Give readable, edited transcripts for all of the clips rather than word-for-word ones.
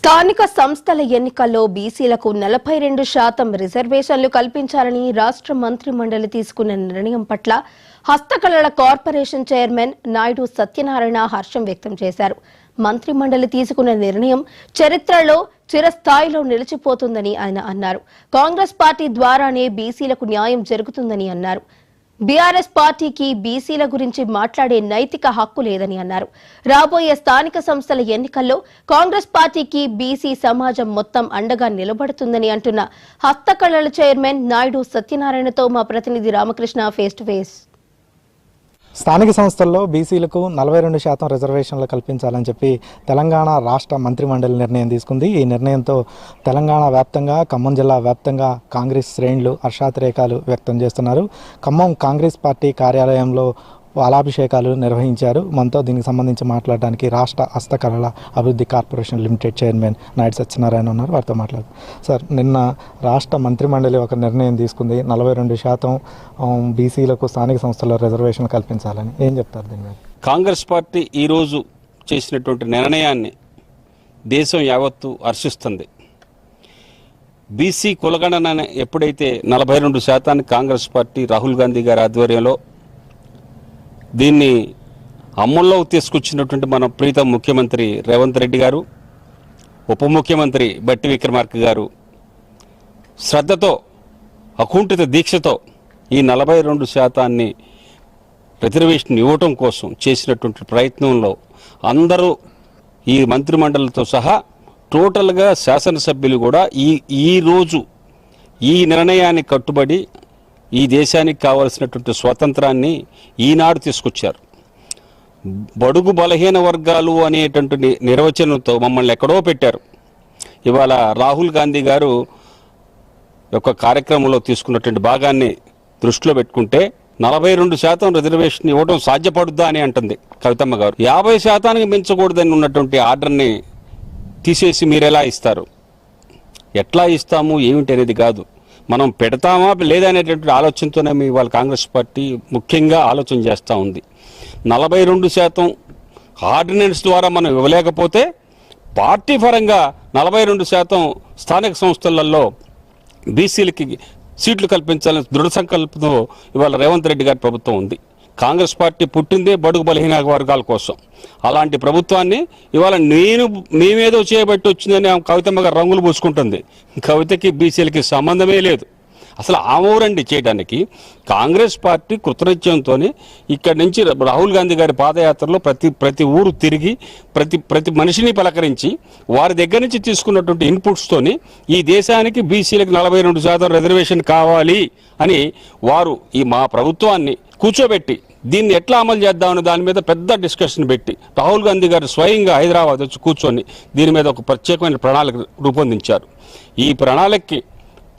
స్థానిక సంస్థల ఎన్నికల్లో బీసీలకు 42% రిజర్వేషన్లు కల్పించాలని రాష్ట్ర మంత్రి మండలి తీసుకున్న నిర్ణయం పట్ల హస్తకళల కార్పొరేషన్ చైర్మన్ నాయుడు సత్యనారాయణ హర్షం వ్యక్తం చేశారు. మంత్రి మండలి తీసుకున్న నిర్ణయం చరిత్రలో చిరస్థాయిలో నిలిచిపోతుందని ఆయన అన్నారు. కాంగ్రెస్ పార్టీ ద్వారానే బీసీలకు న్యాయం జరుగుతుందని అన్నారు. బీఆర్ఎస్ పార్టీకి బీసీల గురించి మాట్లాడే నైతిక హక్కు లేదని అన్నారు. రాబోయే స్థానిక సంస్థల ఎన్నికల్లో కాంగ్రెస్ పార్టీకి బీసీ సమాజం మొత్తం అండగా నిలబడుతుందని అంటున్న హస్తకళల చైర్మన్ నాయుడు సత్యనారాయణతో మా ప్రతినిధి రామకృష్ణ ఫేస్ టు ఫేస్. స్థానిక సంస్థల్లో బీసీలకు 42% రిజర్వేషన్లు కల్పించాలని చెప్పి తెలంగాణ రాష్ట్ర మంత్రి మండలి నిర్ణయం తీసుకుంది. ఈ నిర్ణయంతో తెలంగాణ వ్యాప్తంగా, ఖమ్మం జిల్లా వ్యాప్తంగా కాంగ్రెస్ శ్రేణులు హర్షాతిరేకాలు వ్యక్తం చేస్తున్నారు. ఖమ్మం కాంగ్రెస్ పార్టీ కార్యాలయంలో పాలాభిషేకాలు నిర్వహించారు. మనతో దీనికి సంబంధించి మాట్లాడడానికి రాష్ట్ర హస్తకళల అభివృద్ధి corporation limited chairman Naidu Satyanarayana ఉన్నారు. వారితో మాట్లాడుతారు. సార్, నిన్న రాష్ట్ర మంత్రి మండలి ఒక నిర్ణయం తీసుకుంది. 42% బీసీలకు స్థానిక సంస్థల్లో రిజర్వేషన్లు కల్పించాలని. ఏం చెప్తారు దీని మీద? కాంగ్రెస్ పార్టీ ఈరోజు చేసినటువంటి నిర్ణయాన్ని దేశం యావత్తు హర్షిస్తుంది. బీసీ కులగణన ఎప్పుడైతే 42% కాంగ్రెస్ పార్టీ రాహుల్ గాంధీ గారి ఆధ్వర్యంలో దీన్ని అమల్లోకి తీసుకొచ్చినటువంటి మన ప్రీతం ముఖ్యమంత్రి రేవంత్ రెడ్డి గారు, ఉప ముఖ్యమంత్రి బట్టి విక్రమార్క గారు శ్రద్ధతో, అకుంఠిత దీక్షతో ఈ 42% రిజర్వేషన్ ఇవ్వటం కోసం చేసినటువంటి ప్రయత్నంలో అందరూ ఈ మంత్రిమండలితో సహా టోటల్గా శాసనసభ్యులు కూడా ఈరోజు ఈ నిర్ణయాన్ని కట్టుబడి ఈ దేశానికి కావలసినటువంటి స్వాతంత్రాన్ని ఈనాడు తీసుకొచ్చారు. బడుగు బలహీన వర్గాలు అనేటువంటి నిర్వచనంతో మమ్మల్ని ఎక్కడో పెట్టారు. ఇవాళ రాహుల్ గాంధీ గారు యొక్క కార్యక్రమంలో తీసుకున్నటువంటి భాగాన్ని దృష్టిలో పెట్టుకుంటే 42% రిజర్వేషన్ ఇవ్వడం సాధ్యపడుద్దా అని అంటుంది కవితమ్మ గారు. 50% మించకూడదని ఉన్నటువంటి ఆర్డర్ని తీసేసి మీరు ఎలా ఇస్తారు? ఎట్లా ఇస్తాము ఏమిటి అనేది కాదు, మనం పెడతామా లేదా అనేటువంటి ఆలోచనతోనే ఇవాళ కాంగ్రెస్ పార్టీ ముఖ్యంగా ఆలోచన చేస్తూ ఉంది. 42% ఆర్డినెన్స్ ద్వారా మనం ఇవ్వలేకపోతే పార్టీ పరంగా 42% స్థానిక సంస్థలలో బీసీలకి సీట్లు కల్పించాలని దృఢ సంకల్పంతో ఇవాళ రేవంత్ రెడ్డి గారి ప్రభుత్వం ఉంది. కాంగ్రెస్ పార్టీ పుట్టిందే బడుగు బలహీన వర్గాల కోసం. అలాంటి ప్రభుత్వాన్ని ఇవాళ మేమేదో చేయబట్టి వచ్చిందని కవితమ్మ గారు రంగులు పూసుకుంటుంది. కవితకి బీసీలకి సంబంధమే లేదు. అసలు ఆమూరండి చేయడానికి కాంగ్రెస్ పార్టీ కృతనిశ్చయంతో ఇక్కడి నుంచి రాహుల్ గాంధీ గారి పాదయాత్రలో ప్రతి ఊరు తిరిగి ప్రతి మనిషిని పలకరించి వారి దగ్గర నుంచి తీసుకున్నటువంటి ఇన్పుట్స్తోని ఈ దేశానికి బీసీలకు 42% రిజర్వేషన్ కావాలి అని వారు ఈ మా ప్రభుత్వాన్ని కూర్చోబెట్టి దీన్ని ఎట్లా అమలు చేద్దామని దాని మీద పెద్ద డిస్కషన్ పెట్టి రాహుల్ గాంధీ గారు స్వయంగా హైదరాబాద్ వచ్చి కూర్చొని దీని మీద ఒక ప్రత్యేకమైన ప్రణాళిక రూపొందించారు. ఈ ప్రణాళికకి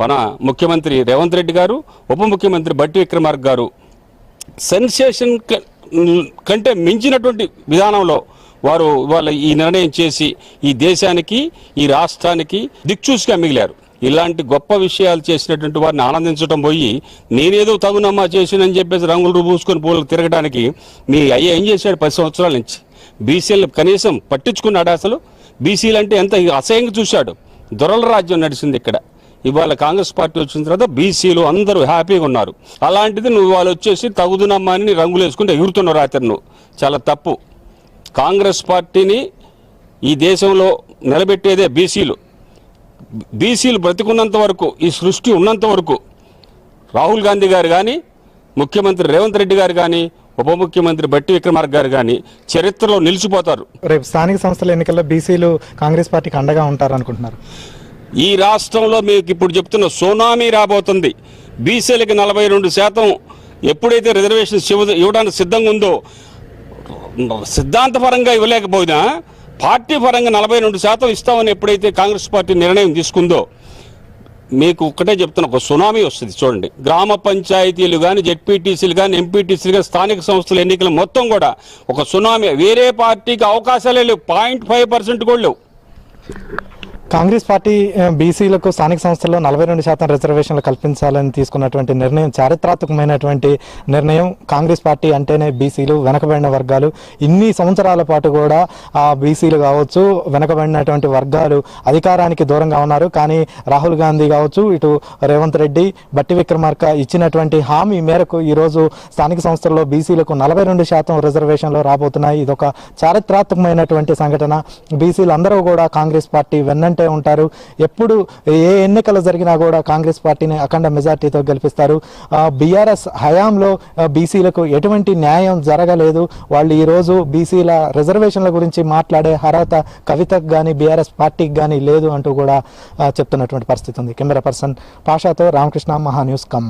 మన ముఖ్యమంత్రి రేవంత్ రెడ్డి గారు, ఉప ముఖ్యమంత్రి బట్టి విక్రమార్క గారు సెన్సేషన్ కంటే మించినటువంటి విధానంలో వారు ఇవాళ ఈ నిర్ణయం చేసి ఈ దేశానికి, ఈ రాష్ట్రానికి దిక్చూసిగా మిగిలారు. ఇలాంటి గొప్ప విషయాలు చేసినటువంటి వారిని ఆనందించడం పోయి నేనేదో తగునమ్మా చేసినని చెప్పేసి రంగులు పూసుకొని పూలకు తిరగడానికి మీ అయ్యా ఏం చేశాడు? 10 సంవత్సరాల నుంచి బీసీలు కనీసం పట్టించుకున్నాడు? అసలు బీసీలు అంటే ఎంత అసహ్యంగా చూశాడు. దొరల రాజ్యం నడిచింది ఇక్కడ. ఇవాళ కాంగ్రెస్ పార్టీ వచ్చిన తర్వాత బీసీలు అందరూ హ్యాపీగా ఉన్నారు. అలాంటిది నువ్వు వాళ్ళు వచ్చేసి తగుదునమ్మా అని రంగులు వేసుకుంటే ఎగురుతున్నావు రాత్రి. నువ్వు చాలా తప్పు. కాంగ్రెస్ పార్టీని ఈ దేశంలో నిలబెట్టేదే బీసీలు. బీసీలు బ్రతికున్నంత వరకు, ఈ సృష్టి ఉన్నంత వరకు రాహుల్ గాంధీ గారు కానీ, ముఖ్యమంత్రి రేవంత్ రెడ్డి గారు కానీ, ఉప ముఖ్యమంత్రి బట్టి విక్రమార్క గారు కానీ చరిత్రలో నిలిచిపోతారు. రేపు స్థానిక సంస్థల ఎన్నికల్లో బీసీలు కాంగ్రెస్ పార్టీకి అండగా ఉంటారు అనుకుంటున్నారు. ఈ రాష్ట్రంలో మీకు ఇప్పుడు చెప్తున్న సునామీ రాబోతుంది. బీసీలకి 42% ఎప్పుడైతే రిజర్వేషన్ ఇవ్వడానికి సిద్ధంగా ఉందో, సిద్ధాంతపరంగా ఇవ్వలేకపోయినా పార్టీ పరంగా 42% ఇస్తామని ఎప్పుడైతే కాంగ్రెస్ పార్టీ నిర్ణయం తీసుకుందో, మీకు ఒక్కటే చెప్తున్నా, ఒక సునామీ వస్తుంది. చూడండి, గ్రామ పంచాయతీలు కానీ, జెడ్పీటీసీలు కానీ, ఎంపీటీసీలు కానీ, స్థానిక సంస్థల ఎన్నికలు మొత్తం కూడా ఒక సునామీ. వేరే పార్టీకి అవకాశాలే లేవు. 0.5% కూడా లేవు. కాంగ్రెస్ పార్టీ బీసీలకు స్థానిక సంస్థల్లో 42% రిజర్వేషన్లు కల్పించాలని తీసుకున్నటువంటి నిర్ణయం చారిత్రాత్మకమైనటువంటి నిర్ణయం. కాంగ్రెస్ పార్టీ అంటేనే బీసీలు, వెనకబడిన వర్గాలు. ఇన్ని సంవత్సరాల పాటు కూడా ఆ బీసీలు కావచ్చు, వెనకబడినటువంటి వర్గాలు అధికారానికి దూరంగా ఉన్నారు. కానీ రాహుల్ గాంధీ కావచ్చు, ఇటు రేవంత్ రెడ్డి, బట్టి విక్రమార్క ఇచ్చినటువంటి హామీ మేరకు ఈరోజు స్థానిక సంస్థల్లో బీసీలకు 42% రిజర్వేషన్లు రాబోతున్నాయి. ఇదొక చారిత్రాత్మకమైనటువంటి సంఘటన. బీసీలు అందరూ కూడా కాంగ్రెస్ పార్టీ వెన్నంటే ఉంటారు. ఎప్పుడు ఏ ఎన్నికలు జరిగినా కూడా కాంగ్రెస్ పార్టీని అఖండ మెజార్టీతో గెలిపిస్తారు. బీఆర్ఎస్ హయాంలో బీసీలకు ఎటువంటి న్యాయం జరగలేదు. వాళ్ళు ఈరోజు బీసీల రిజర్వేషన్ల గురించి మాట్లాడే అర్హత కవితకు కానీ బీఆర్ఎస్ పార్టీకి కానీ లేదు అంటూ కూడా చెప్తున్నటువంటి పరిస్థితి ఉంది. కెమెరా పర్సన్ పాషాతో రామకృష్ణ, మహా న్యూస్ ఖమ్మం.